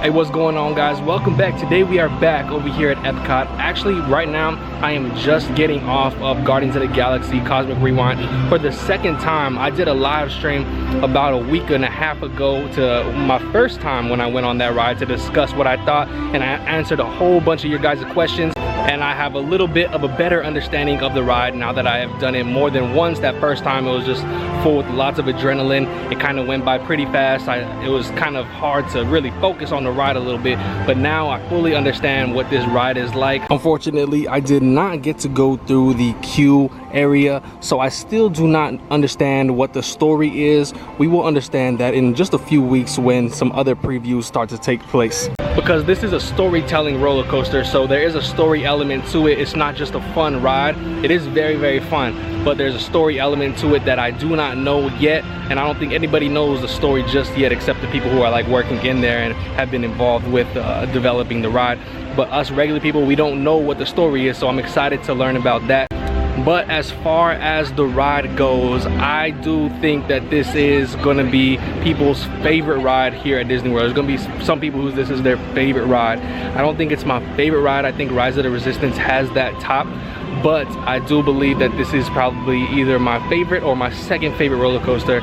Hey, what's going on, guys? Welcome back. Today we are back over here at Epcot. Actually, right now I am just getting off of Guardians of the Galaxy Cosmic Rewind for the second time. I did a live stream about a week and a half ago to my first time when I went on that ride to discuss what I thought, and I answered a whole bunch of your guys' questions. And I have a little bit of a better understanding of the ride now that I have done it more than once. That first time it was just full with lots of adrenaline. It kind of went by pretty fast. It was kind of hard to really focus on the ride a little bit, but now I fully understand what this ride is like. Unfortunately, I did not get to go through the queue area, so I still do not understand what the story is. We will understand that in just a few weeks when some other previews start to take place. Because this is a storytelling roller coaster, so there is a story element to it. It's not just a fun ride. It is very, very fun, but there's a story element to it that I do not know yet, and I don't think anybody knows the story just yet except the people who are like working in there and have been involved with developing the ride. But us regular people, we don't know what the story is, so I'm excited to learn about that. But as far as the ride goes, I do think that this is going to be people's favorite ride here at Disney World. There's going to be some people who this is their favorite ride. I don't think it's my favorite ride. I think Rise of the Resistance has that top. But I do believe that this is probably either my favorite or my second favorite roller coaster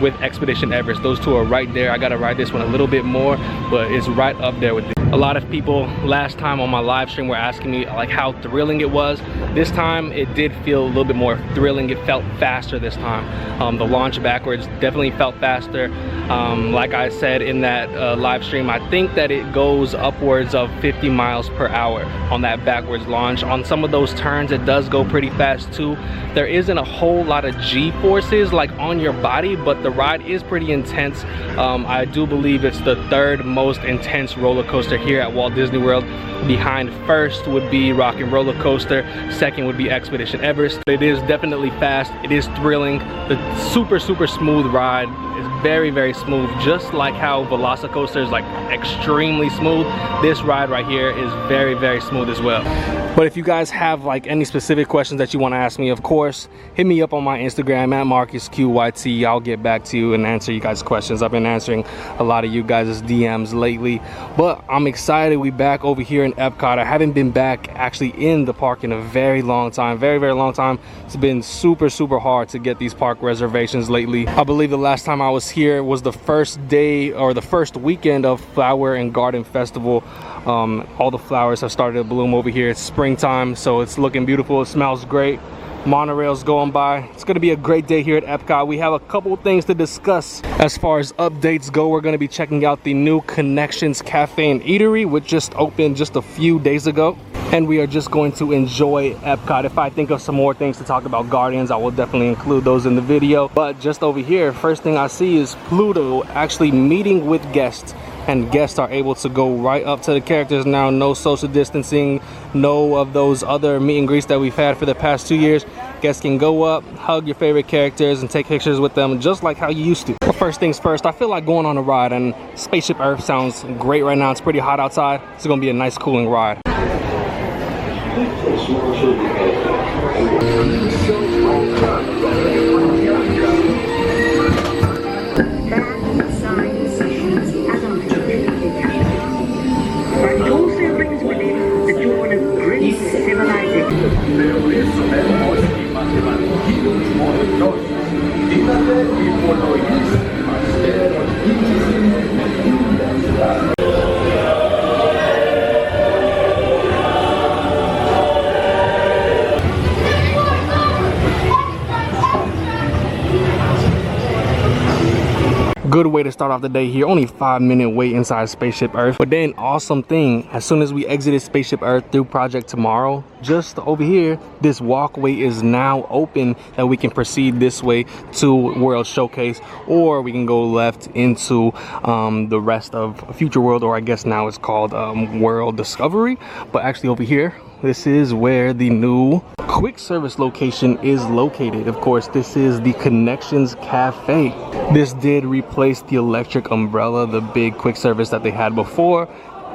with Expedition Everest. Those two are right there. I gotta ride this one a little bit more, but it's right up there with it. A lot of people last time on my live stream were asking me like how thrilling it was. This time it did feel a little bit more thrilling. It felt faster this time. The launch backwards definitely felt faster. Like I said in that live stream, I think that it goes upwards of 50 miles per hour on that backwards launch. On some of those turns it does go pretty fast too. There isn't a whole lot of G-forces like on your body, but the ride is pretty intense. I do believe it's the third most intense roller coaster here at Walt Disney World. Behind first would be Rock and Roller Coaster, second would be Expedition Everest. It is definitely fast, it is thrilling. The super smooth ride is very, very smooth, just like how Velocicoaster is like extremely smooth. This ride right here is very, very smooth as well. But if you guys have like any specific questions that you want to ask me, of course, hit me up on my Instagram at MarcusQYT. I'll get back to you and answer you guys' questions. I've been answering a lot of you guys' DMs lately, but I'm excited we back over here in Epcot. I haven't been back actually in the park in a very long time, very, very long time. It's been super hard to get these park reservations lately. I believe the last time I was here was the first day or the first weekend of Flower and Garden Festival. All the flowers have started to bloom over here. It's springtime, so it's looking beautiful. It smells great. Monorail's going by. It's going to be a great day here at Epcot. We have a couple things to discuss as far as updates go. We're going to be checking out the new Connections Cafe and Eatery, which just opened just a few days ago. And we are just going to enjoy Epcot. If I think of some more things to talk about Guardians, I will definitely include those in the video. But just over here, first thing I see is Pluto actually meeting with guests. And guests are able to go right up to the characters now. No social distancing, no of those other meet and greets that we've had for the past 2 years. Guests can go up, hug your favorite characters, and take pictures with them just like how you used to. But first things first, I feel like going on a ride, and Spaceship Earth sounds great right now. It's pretty hot outside. It's gonna be a nice cooling ride. Good way to start off the day here. Only 5-minute wait inside Spaceship Earth. But then awesome thing, as soon as we exited Spaceship Earth through Project Tomorrow, just over here, this walkway is now open that we can proceed this way to World Showcase, or we can go left into the rest of Future World, or I guess now it's called World Discovery. But actually over here, this is where the new quick service location is located. Of course, this is the Connections Cafe. This did replace the electric umbrella, the big quick service that they had before.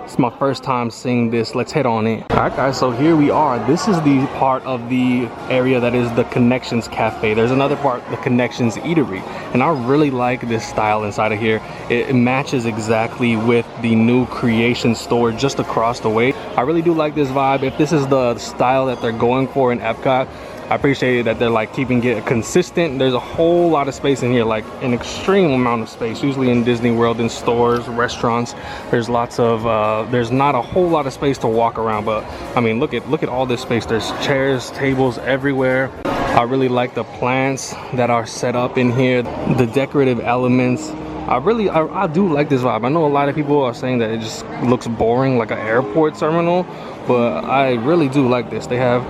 It's my first time seeing this. Let's head on in. All right, guys, so here we are. This is the part of the area that is the Connections Cafe. There's another part, the Connections Eatery. And I really like this style inside of here. It matches exactly with the new Creation store just across the way. I really do like this vibe. If this is the style that they're going for in Epcot, I appreciate that they're like keeping it consistent. There's a whole lot of space in here, like an extreme amount of space. Usually in Disney World, in stores, restaurants, there's lots of there's not a whole lot of space to walk around, but I mean, look at all this space. There's chairs, tables everywhere. I really like the plants that are set up in here, the decorative elements. I do like this vibe. I know a lot of people are saying that it just looks boring, like an airport terminal, but I really do like this. They have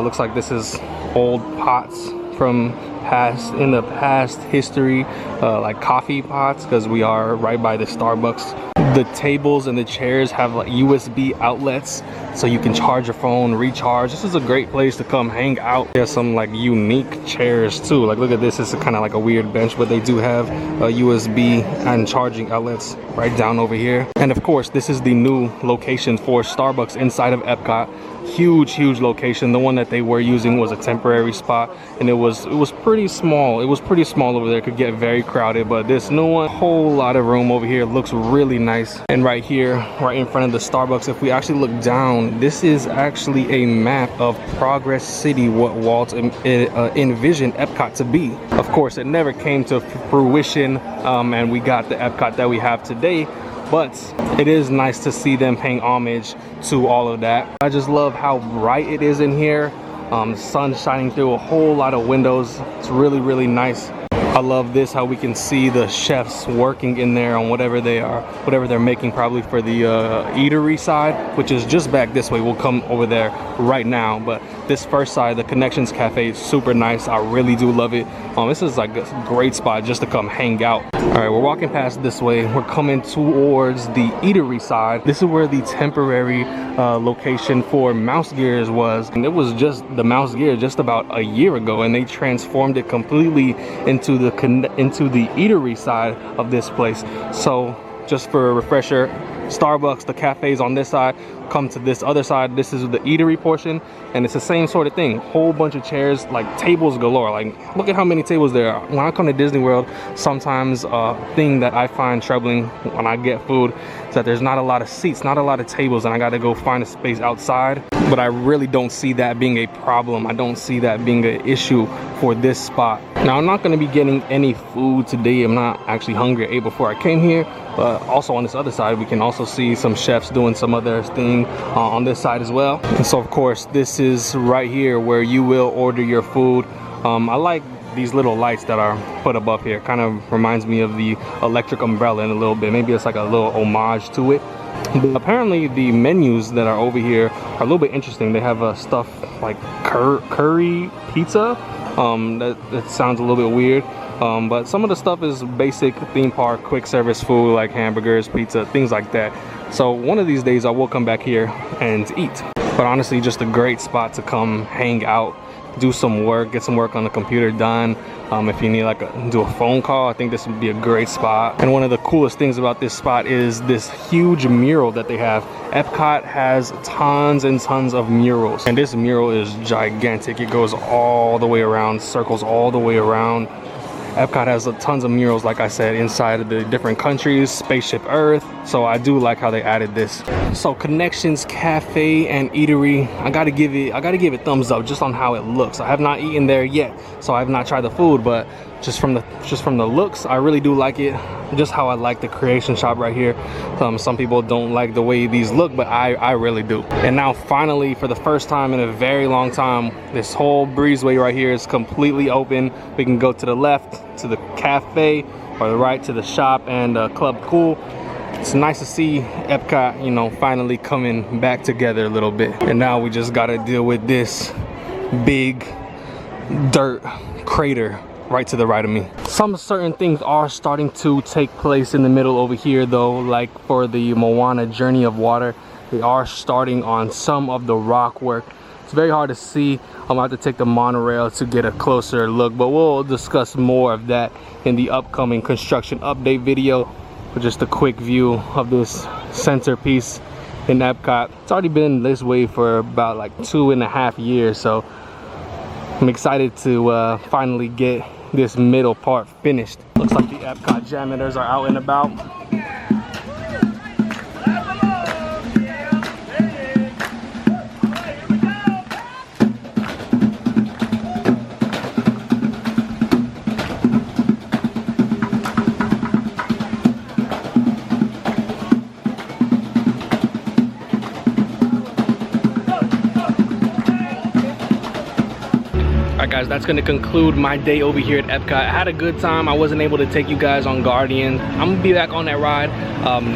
looks like this is old pots from in the past history, like coffee pots, because we are right by the Starbucks. The tables and the chairs have like USB outlets, so you can charge your phone, recharge. This is a great place to come hang out. There's some like unique chairs too. Like look at this. This is kind of like a weird bench, but they do have USB and charging outlets right down over here. And of course, this is the new location for Starbucks inside of Epcot. Huge location. The one that they were using was a temporary spot, and it was pretty small. It was pretty small over there. It could get very crowded, but this new one, whole lot of room over here. Looks really nice. And right here, right in front of the Starbucks, if we actually look down, this is actually a map of Progress City, what Walt envisioned Epcot to be. Of course, it never came to fruition, and we got the Epcot that we have today. But it is nice to see them paying homage to all of that. I just love how bright it is in here. The sun shining through a whole lot of windows. It's really nice. I love this, how we can see the chefs working in there on whatever they're making, probably for the eatery side, which is just back this way. We'll come over there right now, but this first side, the Connections Cafe, is super nice. I really do love it. This is like a great spot just to come hang out. All right, we're walking past this way. We're coming towards the eatery side. This is where the temporary location for Mouse Gears was, and it was just the Mouse Gear just about a year ago, and they transformed it completely into the eatery side of this place. So just for a refresher, Starbucks, the cafes on this side, come to this other side. This is the eatery portion, and it's the same sort of thing. Whole bunch of chairs, like tables galore. Like look at how many tables there are. When I come to Disney World, sometimes a thing that I find troubling when I get food is that there's not a lot of seats, not a lot of tables, and I gotta go find a space outside. But I really don't see that being a problem. I don't see that being an issue for this spot. Now, I'm not gonna be getting any food today. I'm not actually hungry. I ate before I came here. But also on this other side, we can also see some chefs doing some other thing on this side as well. And so of course, this is right here where you will order your food. I like these little lights that are put above here. Kind of reminds me of the electric umbrella in a little bit. Maybe it's like a little homage to it. But apparently the menus that are over here are a little bit interesting. They have stuff like curry pizza. That sounds a little bit weird. But some of the stuff is basic theme park quick service food, like hamburgers, pizza, things like that. So one of these days I will come back here and eat. But honestly, just a great spot to come hang out, do some work, get some work on the computer done. If you need do a phone call, I think this would be a great spot. And one of the coolest things about this spot is this huge mural that they have. Epcot has tons and tons of murals, and this mural is gigantic. It goes all the way around, circles all the way around. Epcot has tons of murals, like I said, inside of the different countries, Spaceship Earth. So I do like how they added this. So Connections Cafe and Eatery, I gotta give it thumbs up just on how it looks. I have not eaten there yet, so I have not tried the food, but just from the looks, I really do like it. Just how I like the creation shop right here. Some people don't like the way these look, but I really do. And now finally, for the first time in a very long time, this whole breezeway right here is completely open. We can go to the left to the cafe, or the right to the shop and Club Cool. It's nice to see Epcot, you know, finally coming back together a little bit. And now we just gotta deal with this big dirt crater right to the right of me. Some certain things are starting to take place in the middle over here though, like for the Moana Journey of Water. They are starting on some of the rock work. It's very hard to see. I'm about to take the monorail to get a closer look, but we'll discuss more of that in the upcoming construction update video. But just a quick view of this centerpiece in Epcot. It's already been this way for about like 2.5 years, so I'm excited to finally get this middle part finished. Looks like the Epcot janitors are out and about. Alright guys, that's going to conclude my day over here at Epcot. I had a good time. I wasn't able to take you guys on Guardians. I'm going to be back on that ride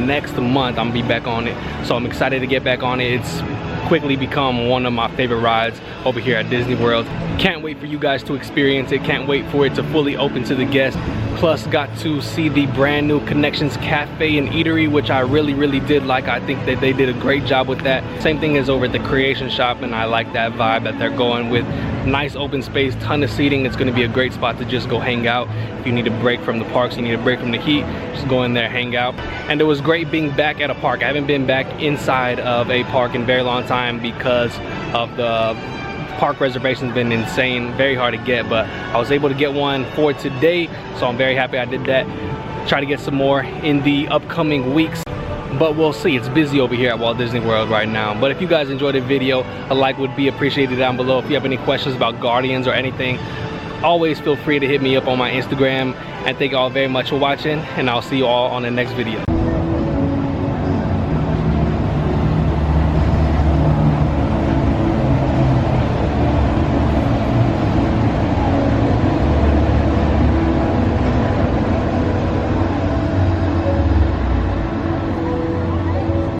next month. I'm going to be back on it. So I'm excited to get back on it. It's quickly become one of my favorite rides over here at Disney World. Can't wait for you guys to experience it. Can't wait for it to fully open to the guests. Plus got to see the brand new Connections Cafe and Eatery, which I really did like. I think that they did a great job with that. Same thing as over at the Creation Shop, and I like that vibe that they're going with. Nice open space, ton of seating. It's going to be a great spot to just go hang out. If you need a break from the parks, you need a break from the heat, just go in there, hang out. And it was great being back at a park. I haven't been back inside of a park in a very long time because of the park reservations been insane, very hard to get, but I was able to get one for today, so I'm very happy I did that. Try to get some more in the upcoming weeks, but we'll see. It's busy over here at Walt Disney World right now. But if you guys enjoyed the video, a like would be appreciated down below. If you have any questions about Guardians or anything, always feel free to hit me up on my Instagram. And thank you all very much for watching, and I'll see you all on the next video.